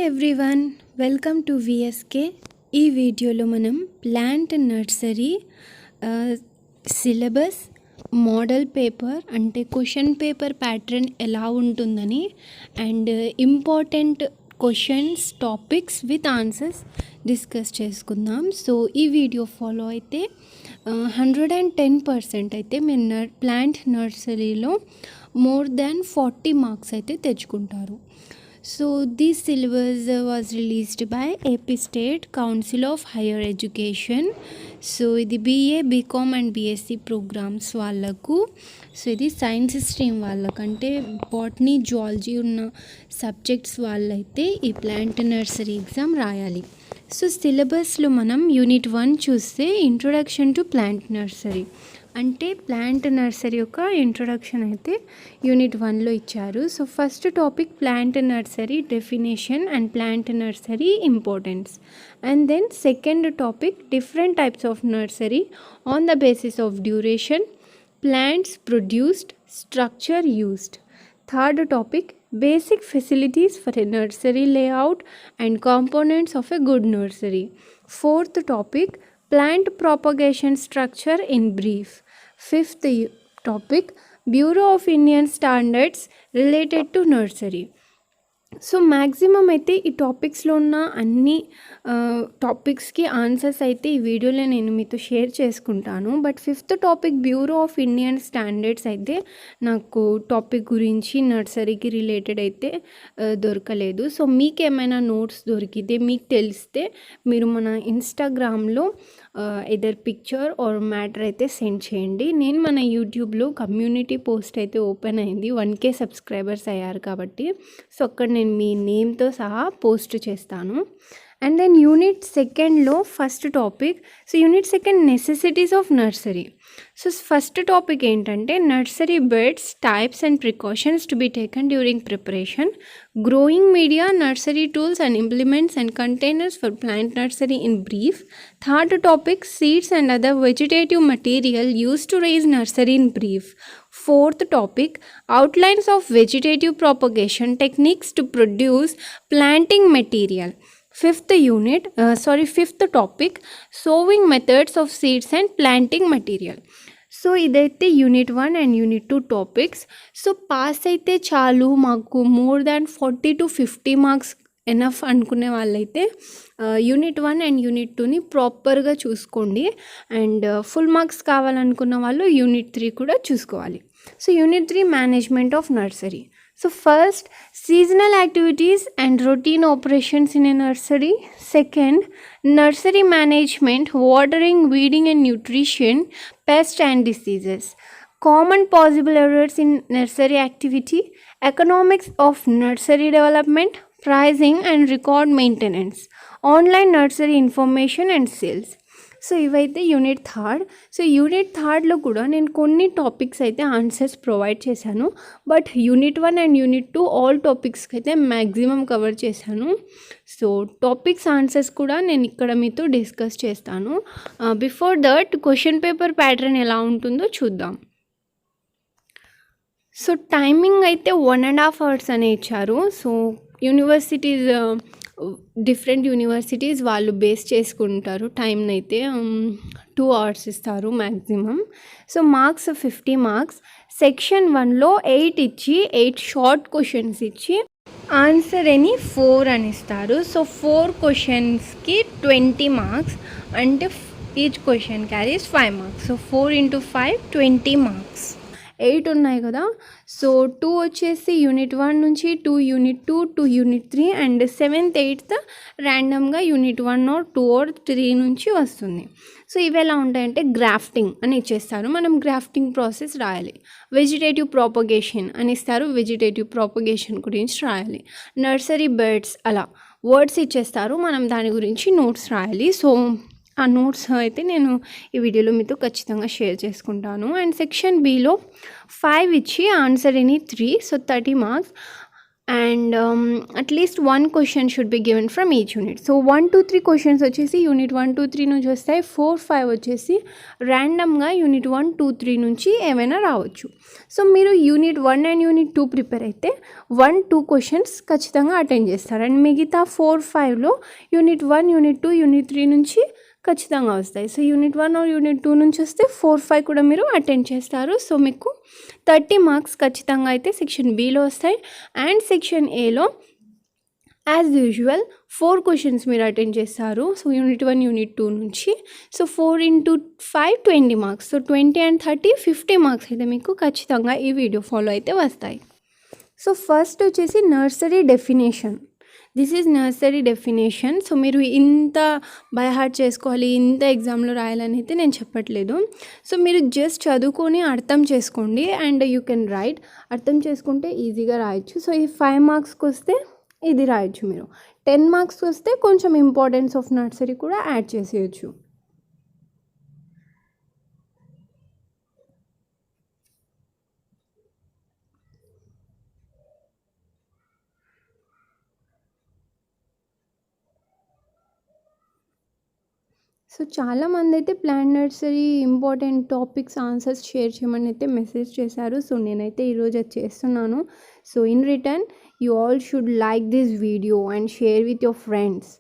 Everyone, welcome to VSK. ఈ వీడియోలో మనం plant nursery syllabus, model paper అంటే క్వశ్చన్ పేపర్ ప్యాటర్న్ ఎలా ఉంటుందని and important questions, topics with answers discuss చేసుకుందాం. సో ఈ వీడియో ఫాలో అయితే 110% అయితే మీరు ప్లాంట్ నర్సరీలో మోర్ దాన్ 40 మార్క్స్ అయితే తెచ్చుకుంటారు. So this syllabus was released by AP State Council of Higher Education. So ఇది BA, BCom and BSc programmes వాళ్ళకు. సో ఇది సైన్స్ స్ట్రీమ్ వాళ్ళకంటే బాటనీ, జువాలజీ ఉన్న సబ్జెక్ట్స్ వాళ్ళైతే ఈ ప్లాంట్ నర్సరీ ఎగ్జామ్ రాయాలి. సో సిలబస్లో మనం యూనిట్ 1 చూస్తే ఇంట్రొడక్షన్ టు ప్లాంట్ నర్సరీ అంటే ప్లాంట్ నర్సరీ యొక్క ఇంట్రొడక్షన్ అయితే యూనిట్ 1లో ఇచ్చారు. So first topic plant nursery definition and plant nursery importance. And then second topic different types of nursery on the basis of duration, plants produced, structure used. Third topic basic facilities for a nursery layout and components of a good nursery. Fourth topic plant propagation structure in brief. Fifth topic Bureau of Indian Standards related to nursery. So maximum అయితే ఈ టాపిక్స్లో ఉన్న అన్ని టాపిక్స్కి answers అయితే ఈ వీడియోలో నేను మీతో share చేసుకుంటాను. But fifth topic bureau of Indian standards అయితే నాకు టాపిక్ గురించి నర్సరీకి రిలేటెడ్ అయితే దొరకలేదు. సో మీకు ఏమైనా నోట్స్ దొరికితే మీకు తెలిస్తే మీరు మన ఇన్స్టాగ్రామ్లో ఎదర్ పిక్చర్ ఆర్ మ్యాటర్ అయితే సెండ్ చేయండి. నేను మన యూట్యూబ్లో కమ్యూనిటీ పోస్ట్ అయితే ఓపెన్ అయింది, 1K సబ్స్క్రైబర్స్ అయ్యారు కాబట్టి. సో అక్కడ నేను మీ నేమ్తో సహా పోస్ట్ చేస్తాను. అండ్ దెన్ యూనిట్ సెకండ్లో first topic, so unit second necessities of nursery. So first topic ఏంటంటే nursery beds, types and precautions to be taken during preparation, growing media, nursery tools and implements and containers for plant nursery in brief. Third topic seeds and other vegetative material use to raise nursery in brief. Fourth topic outlines of vegetative propagation techniques to produce planting material. Fifth topic sowing methods of seeds and planting material. So ఇదైతే unit 1 and unit 2 topics. So pass అయితే చాలు, మాకు more than 40 to 50 marks enough అనుకునే వాళ్ళైతే unit 1 and unit 2ని ప్రాపర్గా చూసుకోండి. And full marks కావాలనుకున్న వాళ్ళు యూనిట్ 3 కూడా చూసుకోవాలి. So unit 3 management of nursery. So first seasonal activities and routine operations in a nursery. Second nursery management, watering, weeding and nutrition, pest and diseases. Common possible errors in nursery activity, economics of nursery development, pricing and record maintenance, online nursery information and sales. So ఇవైతే unit 3. So unit 3లో కూడా నేను కొన్ని topics అయితే answers provide చేశాను. But unit 1 and unit 2 all టాపిక్స్కి అయితే maximum cover చేశాను. సో టాపిక్స్ ఆన్సర్స్ కూడా నేను ఇక్కడ మీతో డిస్కస్ చేస్తాను. Before that question paper pattern ఎలా ఉంటుందో చూద్దాం. సో టైమింగ్ అయితే 1.5 hours అనే ఇచ్చారు. సో యూనివర్సిటీస్, డిఫరెంట్ యూనివర్సిటీస్ వాళ్ళు బేస్ చేసుకుంటారు టైంని అయితే. 2 hours ఇస్తారు maximum. So marks 50 marks. Section 1లో 8 ఇచ్చి 8 షార్ట్ క్వశ్చన్స్ ఇచ్చి ఆన్సర్ అని 4 అని ఇస్తారు. సో 4 క్వశ్చన్స్కి 20 మార్క్స్ అంటే each question carries 5 marks. So 4 into 5 20 marks. 8 ఉన్నాయి కదా. సో 2 వచ్చేసి యూనిట్ 1 నుంచి, 2 unit 2, 2 unit 3 and 7th 8th ర్యాండమ్గా యూనిట్ 1 or 2 or 3 నుంచి వస్తుంది. సో ఇవి ఎలా ఉంటాయంటే గ్రాఫ్టింగ్ అని ఇచ్చేస్తారు, మనం గ్రాఫ్టింగ్ ప్రాసెస్ రాయాలి. వెజిటేటివ్ ప్రాపగేషన్ అని ఇస్తారు, వెజిటేటివ్ ప్రాపగేషన్ గురించి రాయాలి. నర్సరీ బెడ్స్ అలా వర్డ్స్ ఇచ్చేస్తారు, మనం దాని గురించి నోట్స్ రాయాలి. సో ఆ నోట్స్ అయితే నేను ఈ వీడియోలో మీతో ఖచ్చితంగా షేర్ చేసుకుంటాను. అండ్ సెక్షన్ బిలో 5 ఇచ్చి answer any 3, so 30 marks. And at least 1 question should be given from each unit. So 1 to 3 questions వచ్చేసి యూనిట్ 1 to 3 నుంచి వస్తాయి. 4-5 వచ్చేసి ర్యాండమ్గా యూనిట్ 1-3 నుంచి ఏమైనా రావచ్చు. సో మీరు యూనిట్ 1 అండ్ యూనిట్ 2 ప్రిపేర్ అయితే 1-2 క్వశ్చన్స్ ఖచ్చితంగా అటెండ్ చేస్తారు. అండ్ మిగతా 4-5లో యూనిట్ 1, యూనిట్ 2, యూనిట్ 3 నుంచి ఖచ్చితంగా వస్తాయి. సో యూనిట్ 1 ఆర్ యూనిట్ 2 నుంచి వస్తే 4-5 కూడా మీరు అటెండ్ చేస్తారు. సో మీకు 30 మార్క్స్ ఖచ్చితంగా అయితే సెక్షన్ బిలో వస్తాయి. అండ్ సెక్షన్ ఏలో యాజ్ యూజువల్ 4 క్వశ్చన్స్ మీరు అటెండ్ చేస్తారు. సో యూనిట్ 1, యూనిట్ 2 నుంచి. So 4 into 5 20 marks. So 20 and 30 50 marks అయితే మీకు ఖచ్చితంగా ఈ వీడియో ఫాలో అయితే వస్తాయి. సో ఫస్ట్ వచ్చేసి nursery definition. This is nursery definition. So మీరు ఇంత బై హార్ట్ చేసుకోవాలి, ఇంత ఎగ్జామ్లో రాయాలని అయితే నేను చెప్పట్లేదు. సో మీరు జస్ట్ చదువుకొని అర్థం చేసుకోండి అండ్ యూ కెన్ రైట్. అర్థం చేసుకుంటే ఈజీగా రాయొచ్చు. సో ఈ 5 మార్క్స్కి వస్తే ఇది రాయొచ్చు. మీరు 10 మార్క్స్కి వస్తే కొంచెం ఇంపార్టెన్స్ ఆఫ్ నర్సరీ కూడా యాడ్ చేసేయచ్చు. సో చాలామంది అయితే plant nursery important topics answers share చేయమని అయితే మెసేజ్ చేశారు. సో నేనైతే ఈరోజు అది చేస్తున్నాను. So in return you all should like this video and share with your friends.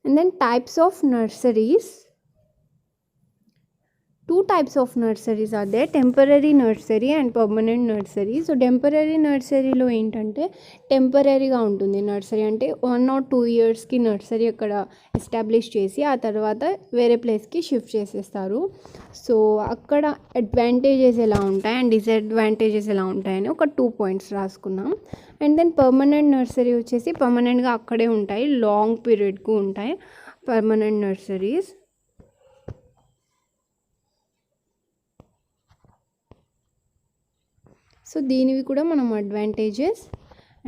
And then types of nurseries. 2 types of nurseries are there, temporary nursery and permanent nursery. So temporary నర్సరీలో ఏంటంటే టెంపరరీగా ఉంటుంది nursery. అంటే 1 or 2 ఇయర్స్కి nursery అక్కడ establish చేసి ఆ తర్వాత వేరే ప్లేస్కి షిఫ్ట్ చేసేస్తారు. సో అక్కడ అడ్వాంటేజెస్ ఎలా ఉంటాయి అండ్ డిసడ్వాంటేజెస్ ఎలా ఉంటాయని ఒక 2 పాయింట్స్ రాసుకున్నాం. అండ్ దెన్ పర్మనెంట్ నర్సరీ వచ్చేసి పర్మనెంట్గా అక్కడే ఉంటాయి, లాంగ్ పీరియడ్కు ఉంటాయి పర్మనెంట్ నర్సరీస్. సో దీనివి కూడా మనం అడ్వాంటేజెస్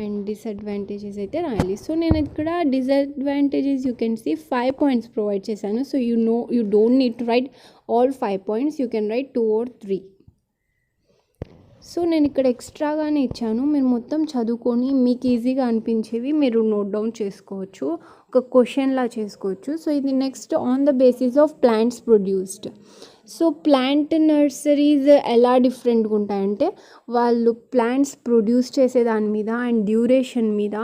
అండ్ డిసడ్వాంటేజెస్ అయితే రాయాలి. సో నేను ఇక్కడ disadvantages you can see 5 points provide చేశాను. So you don't need to write all 5 points, you can write 2 or 3. So నేను ఇక్కడ ఎక్స్ట్రాగానే ఇచ్చాను, మీరు మొత్తం చదువుకొని మీకు ఈజీగా అనిపించేవి మీరు నోట్ డౌన్ చేసుకోవచ్చు, ఒక క్వశ్చన్లా చేసుకోవచ్చు. సో ఇది next on the basis of plants produced. So plant nurseries ఎలా డిఫరెంట్గా ఉంటాయంటే వాళ్ళు ప్లాంట్స్ ప్రొడ్యూస్ చేసే దాని మీద అండ్ డ్యూరేషన్ మీద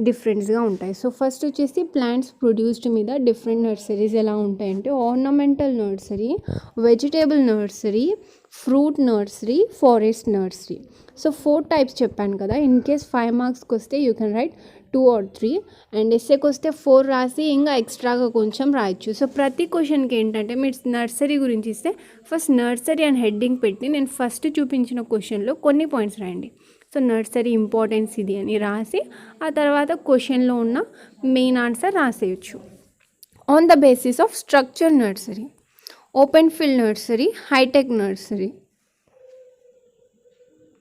డిఫరెంట్స్గా ఉంటాయి. సో ఫస్ట్ వచ్చేసి ప్లాంట్స్ ప్రొడ్యూస్డ్ మీద డిఫరెంట్ నర్సరీస్ ఎలా ఉంటాయంటే ornamental nursery, vegetable nursery, fruit nursery, forest nursery. So 4 types చెప్పాను కదా. ఇన్ కేస్ 5 మార్క్స్కి వస్తే you can write 2 or 3 and ఎస్సేకి వస్తే 4 రాసి ఇంకా ఎక్స్ట్రాగా కొంచెం రాయొచ్చు. సో ప్రతి క్వశ్చన్కి ఏంటంటే మీరు నర్సరీ గురించి ఇస్తే ఫస్ట్ నర్సరీ అండ్ హెడ్డింగ్ పెట్టి నేను ఫస్ట్ చూపించిన క్వశ్చన్లో కొన్ని పాయింట్స్ రాయండి. సో నర్సరీ ఇంపార్టెన్స్ ఇది అని రాసి ఆ తర్వాత క్వశ్చన్లో ఉన్న మెయిన్ ఆన్సర్ రాసేయచ్చు. On the basis of structure nursery, open field nursery, hi tech nursery.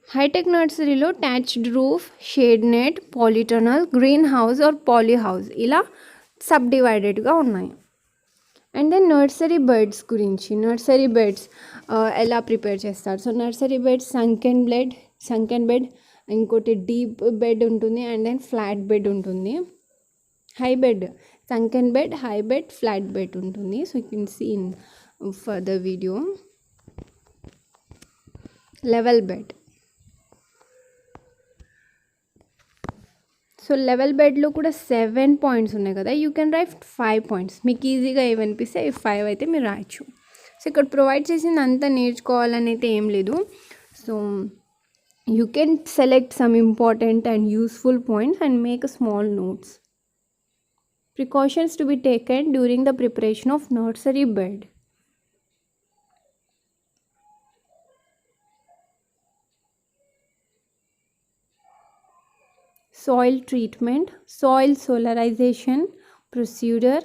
Hi tech నర్సరీలో thatched roof, shade net, polytunnel, green house or poly house ఇలా సబ్ డివైడెడ్గా ఉన్నాయి. అండ్ దెన్ నర్సరీ బెడ్స్ గురించి, నర్సరీ బెడ్స్ ఎలా prepare చేస్తారు. So nursery bed sunken bed, ఇంకోటి deep bed ఉంటుంది and then flat bed ఉంటుంది. High bed, sunken bed, high bed, flat bed ఉంటుంది. So you can see in further video. Level bed. So level బెడ్లో కూడా 7 points ఉన్నాయి కదా, you can right 5 points. మీకు ఈజీగా ఏమనిపిస్తే ఈ 5 అయితే మీరు రాయొచ్చు. సో ఇక్కడ ప్రొవైడ్ చేసింది అంతా నేర్చుకోవాలని అయితే ఏం లేదు. So you can select some important and useful points and make a small notes. Precautions to be taken during the preparation of nursery bed. Soil treatment, soil solarization procedure,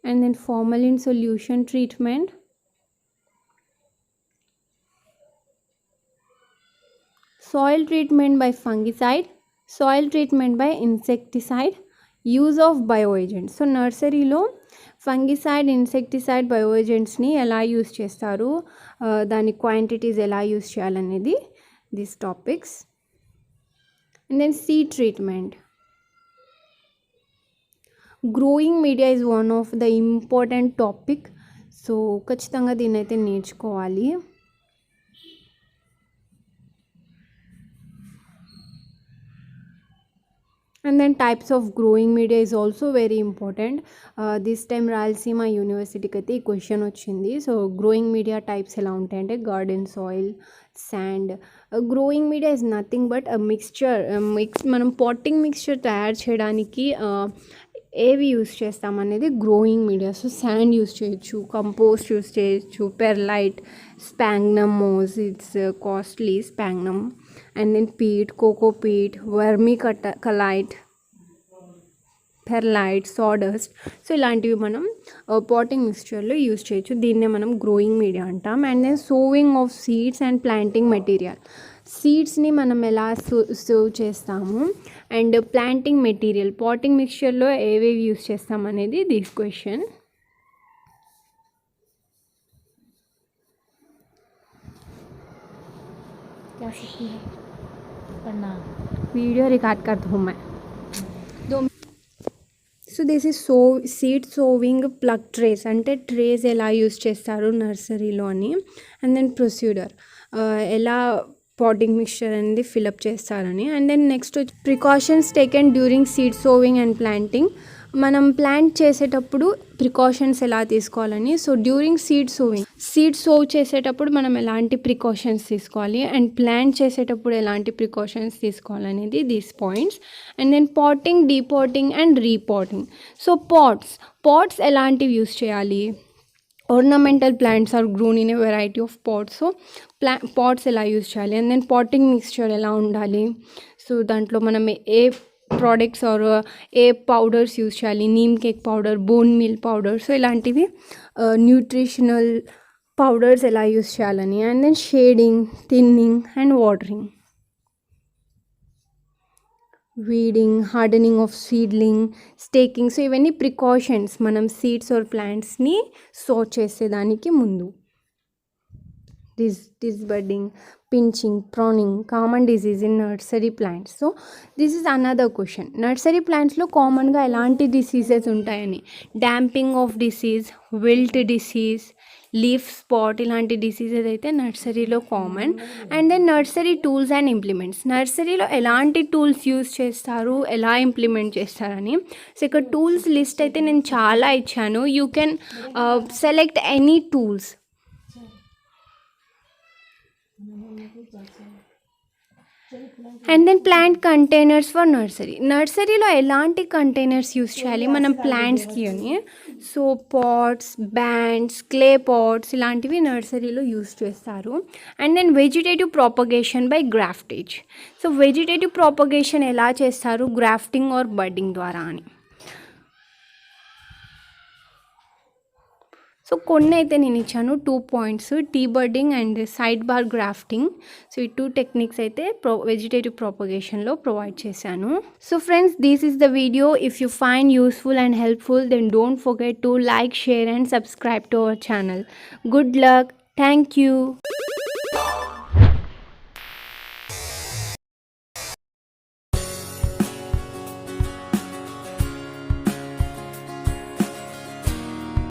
and then formalin solution treatment. soil treatment by fungicide, soil treatment by insecticide, use of bio agents. So నర్సరీలో fungicide, insecticide, bio ఏజెంట్స్ని ఎలా use చేస్తారు, దాని quantities ఎలా use చేయాలనేది this topics. And then seed treatment. Growing media is one of the important topic. So ఖచ్చితంగా దీన్ని అయితే నేర్చుకోవాలి. And then types of growing media is also very important. This time Rayalaseema యూనివర్సిటీకి అయితే ఈ క్వశ్చన్ వచ్చింది. సో గ్రోయింగ్ మీడియా టైప్స్ ఎలా ఉంటాయంటే garden soil, sand. Growing media is nothing but mixture. మనం పాటింగ్ మిక్స్చర్ తయారు చేయడానికి ఏవి యూస్ చేస్తామనేది growing media. So sand use చేయొచ్చు, కంపోస్ట్ యూస్ చేయొచ్చు, perlite, sphagnum moss, it's costly sphagnum. And then peat, coco peat, vermiculite, perlite, sawdust. So ఇలాంటివి మనం potting మిక్స్చర్లో యూస్ చేయొచ్చు. దీన్నే మనం గ్రోయింగ్ మీడియా అంటాం. And then sowing of seeds and planting material. సీడ్స్ని మనం ఎలా సోవ్ చేస్తాము అండ్ ప్లాంటింగ్ మెటీరియల్ పాటింగ్ మిక్స్చర్లో ఏవేవి యూస్ చేస్తాం అనేది దిస్ క్వశ్చన్. वीडियो रिकॉर्ड करता हूँ मैं 2. So this is seed sowing plug trays. అంటే ట్రేస్ ఎలా యూస్ చేస్తారు నర్సరీలో అని. అండ్ దెన్ ప్రొసీడర్ ఎలా పాటింగ్ మిక్స్చర్ అనేది ఫిలప్ చేస్తారని. And then next precautions taken during seed sowing and planting. మనం ప్లాంట్ చేసేటప్పుడు ప్రికాషన్స్ ఎలా తీసుకోవాలని. సో డ్యూరింగ్ సీడ్ సోవ్ చేసేటప్పుడు మనం ఎలాంటి ప్రికాషన్స్ తీసుకోవాలి అండ్ ప్లాంట్ చేసేటప్పుడు ఎలాంటి ప్రికాషన్స్ తీసుకోవాలనేది these points. And then potting, depotting and repotting. So pots ఎలాంటివి యూస్ చేయాలి. ornamental plants are grown in a variety of pots. So pots ఎలా యూస్ చేయాలి. అండ్ దెన్ పాటింగ్ మిక్స్చర్ ఎలా ఉండాలి. సో దాంట్లో మనం ఏ ప్రోడక్ట్స్ ఆర్ ఏ పౌడర్స్ యూస్ చేయాలి. Neem cake powder, bone meal powder. So ఇలాంటివి న్యూట్రిషనల్ పౌడర్స్ ఎలా యూస్ చేయాలని. And then shading, thinning and watering. Weeding, hardening of seedling, staking. So ఇవన్నీ ప్రికాషన్స్ మనం సీడ్స్ ఆర్ ప్లాంట్స్ని సో చేసేదానికి ముందు. డిస్బడ్డింగ్, pinching, pruning, common disease in nursery plants. So this is another question. Nursery plants లో కామన్గా ఎలాంటి diseases ఉంటాయని. Damping of disease, wilt disease, leaf spot, ఇలాంటి డిసీజెస్ అయితే నర్సరీలో common. And then nursery tools and implements. నర్సరీలో ఎలాంటి టూల్స్ యూస్ చేస్తారు, ఎలా ఇంప్లిమెంట్ చేస్తారని. సో ఇక్కడ టూల్స్ లిస్ట్ అయితే నేను చాలా ఇచ్చాను. You can select any tools. And then plant containers for నర్సరీలో ఎలాంటి కంటైనర్స్ యూస్ చేయాలి మనం ప్లాంట్స్కి అని. So pots, bands, clay pots ఇలాంటివి నర్సరీలో యూస్ చేస్తారు. And then vegetative propagation by graftage. So vegetative propagation ఎలా చేస్తారు, గ్రాఫ్టింగ్ ఆర్ బడ్డింగ్ ద్వారా అని. సో కొన్ని అయితే నేను ఇచ్చాను 2 points, T budding and side bar grafting. So ఈ 2 టెక్నిక్స్ అయితే వెజిటేటివ్ ప్రాపగేషన్లో ప్రొవైడ్ చేశాను. So friends, this is the video. If you find useful and helpful, then don't forget to like, share and subscribe to our channel. Good luck. Thank you.